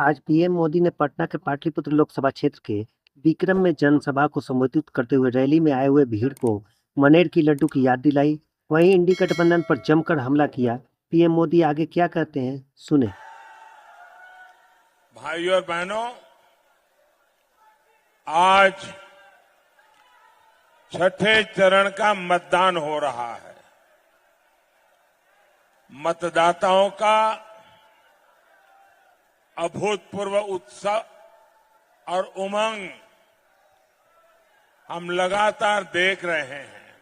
आज पीएम मोदी ने पटना के पाटलिपुत्र लोकसभा क्षेत्र के विक्रम में जनसभा को संबोधित करते हुए रैली में आए हुए भीड़ को मनेर की लड्डू की याद दिलाई। वहीं इंडी गठबंधन पर जमकर हमला किया। पीएम मोदी आगे क्या कहते हैं, सुने। भाइयों और बहनों, आज छठे चरण का मतदान हो रहा है। मतदाताओं का अभूतपूर्व उत्साह और उमंग हम लगातार देख रहे हैं।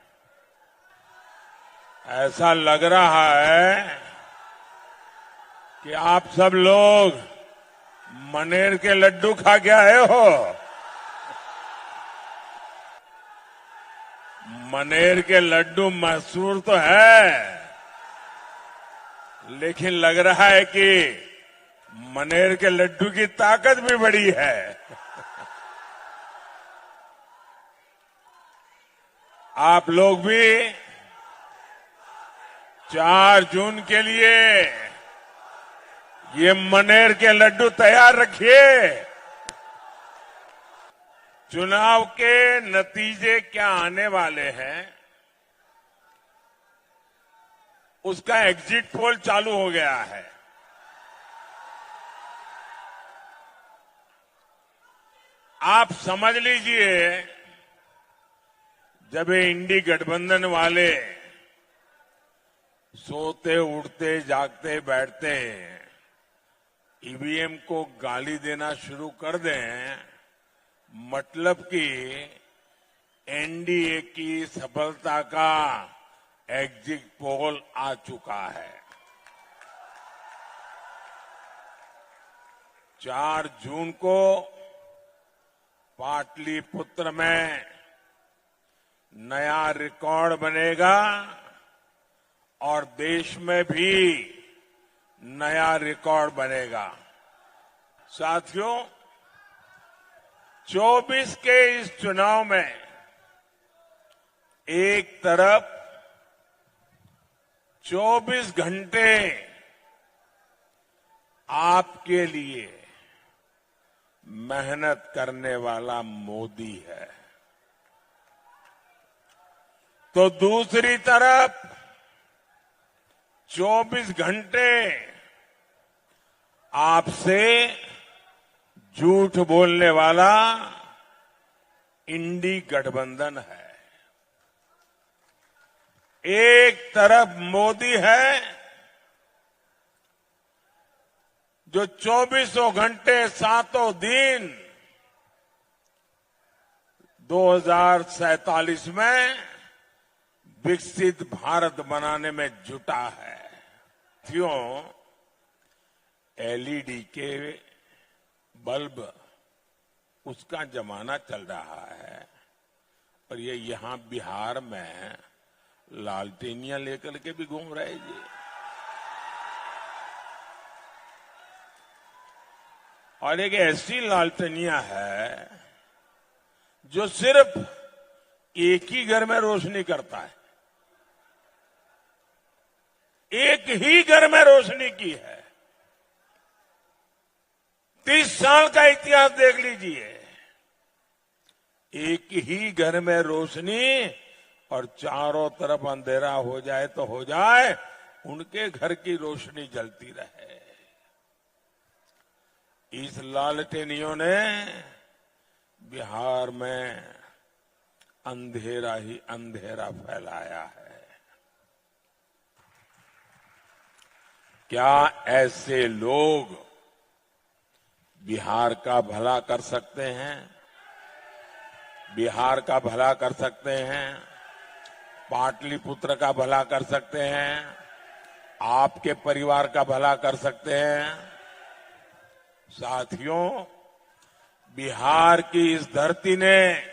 ऐसा लग रहा है कि आप सब लोग मनेर के लड्डू खा के आए हो। मनेर के लड्डू मशहूर तो है, लेकिन लग रहा है कि मनेर के लड्डू की ताकत भी बड़ी है। आप लोग भी 4 जून के लिए ये मनेर के लड्डू तैयार रखिए। चुनाव के नतीजे क्या आने वाले हैं, उसका एग्जिट पोल चालू हो गया है। आप समझ लीजिए, जब ये इंडी गठबंधन वाले सोते उठते जागते बैठते ईवीएम को गाली देना शुरू कर दें, मतलब कि एनडीए की सफलता का एग्जिट पोल आ चुका है। 4 जून को पाटलिपुत्र में नया रिकॉर्ड बनेगा और देश में भी नया रिकॉर्ड बनेगा। साथियों, 24 के इस चुनाव में एक तरफ 24 घंटे आपके लिए मेहनत करने वाला मोदी है, तो दूसरी तरफ 24 घंटे आपसे झूठ बोलने वाला इंडी गठबंधन है। एक तरफ मोदी है जो 24 घंटे 7 दिन 2047 में विकसित भारत बनाने में जुटा है। क्यों? एलईडी के बल्ब, उसका जमाना चल रहा है और ये यहां बिहार में लालटेनियां लेकर के भी घूम रहे जी। और एक ऐसी लालटेनियां है जो सिर्फ एक ही घर में रोशनी करता है, एक ही घर में रोशनी की है। 30 साल का इतिहास देख लीजिए, एक ही घर में रोशनी और चारों तरफ अंधेरा हो जाए तो हो जाए, उनके घर की रोशनी जलती रहे। इस लालटेनियों ने बिहार में अंधेरा ही अंधेरा फैलाया है। क्या ऐसे लोग बिहार का भला कर सकते हैं? बिहार का भला कर सकते हैं, पाटलिपुत्र का भला कर सकते हैं, आपके परिवार का भला कर सकते हैं? साथियों, बिहार की इस धरती ने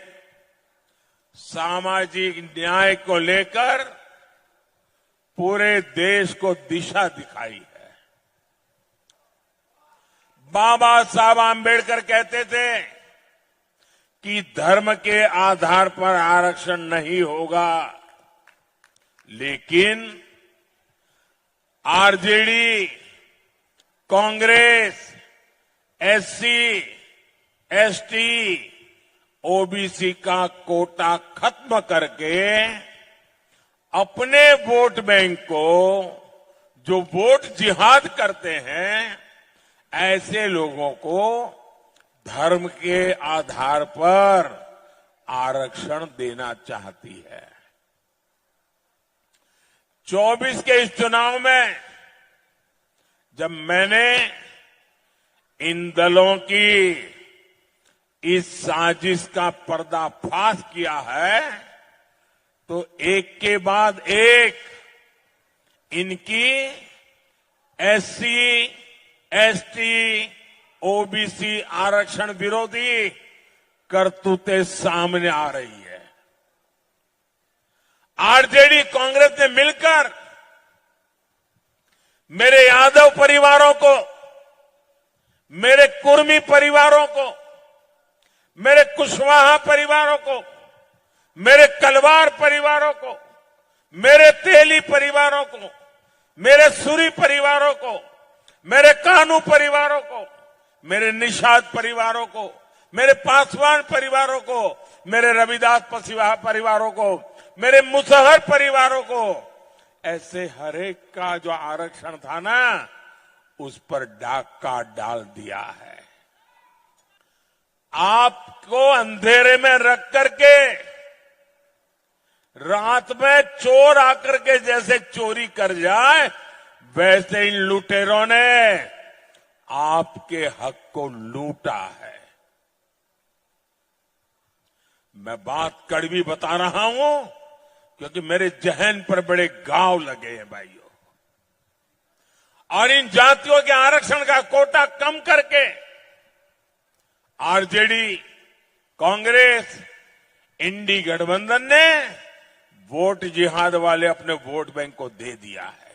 सामाजिक न्याय को लेकर पूरे देश को दिशा दिखाई है। बाबा साहब आम्बेडकर कहते थे कि धर्म के आधार पर आरक्षण नहीं होगा, लेकिन RJD, Congress, SC, ST, OBC का कोटा खत्म करके अपने वोट बैंक को जो वोट जिहाद करते हैं ऐसे लोगों को धर्म के आधार पर आरक्षण देना चाहती है। 24 के इस चुनाव में जब मैंने इन दलों की इस साजिश का पर्दाफाश किया है तो एक के बाद एक इनकी एससी, एसटी, ओबीसी आरक्षण विरोधी करतूतें सामने आ रही है। आरजेडी कांग्रेस ने मिलकर मेरे यादव परिवारों को, मेरे कुर्मी परिवारों को, मेरे कुशवाहा परिवारों को, मेरे कलवार परिवारों को, मेरे तेली परिवारों को, मेरे सूरी परिवारों को, मेरे कानू परिवारों को, मेरे निषाद परिवारों को, मेरे पासवान परिवारों को, मेरे रविदास पसिवाहा परिवारों को, मेरे मुसहर परिवारों को, ऐसे हरेक का जो आरक्षण था ना उस पर डाका डाल दिया है। आपको अंधेरे में रख करके रात में चोर आकर के जैसे चोरी कर जाए वैसे इन लुटेरों ने आपके हक को लूटा है। मैं बात कड़वी बता रहा हूं क्योंकि मेरे जहन पर बड़े घाव लगे हैं भाइयों। और इन जातियों के आरक्षण का कोटा कम करके आरजेडी, कांग्रेस, इंडी गठबंधन ने वोट जिहाद वाले अपने वोट बैंक को दे दिया है।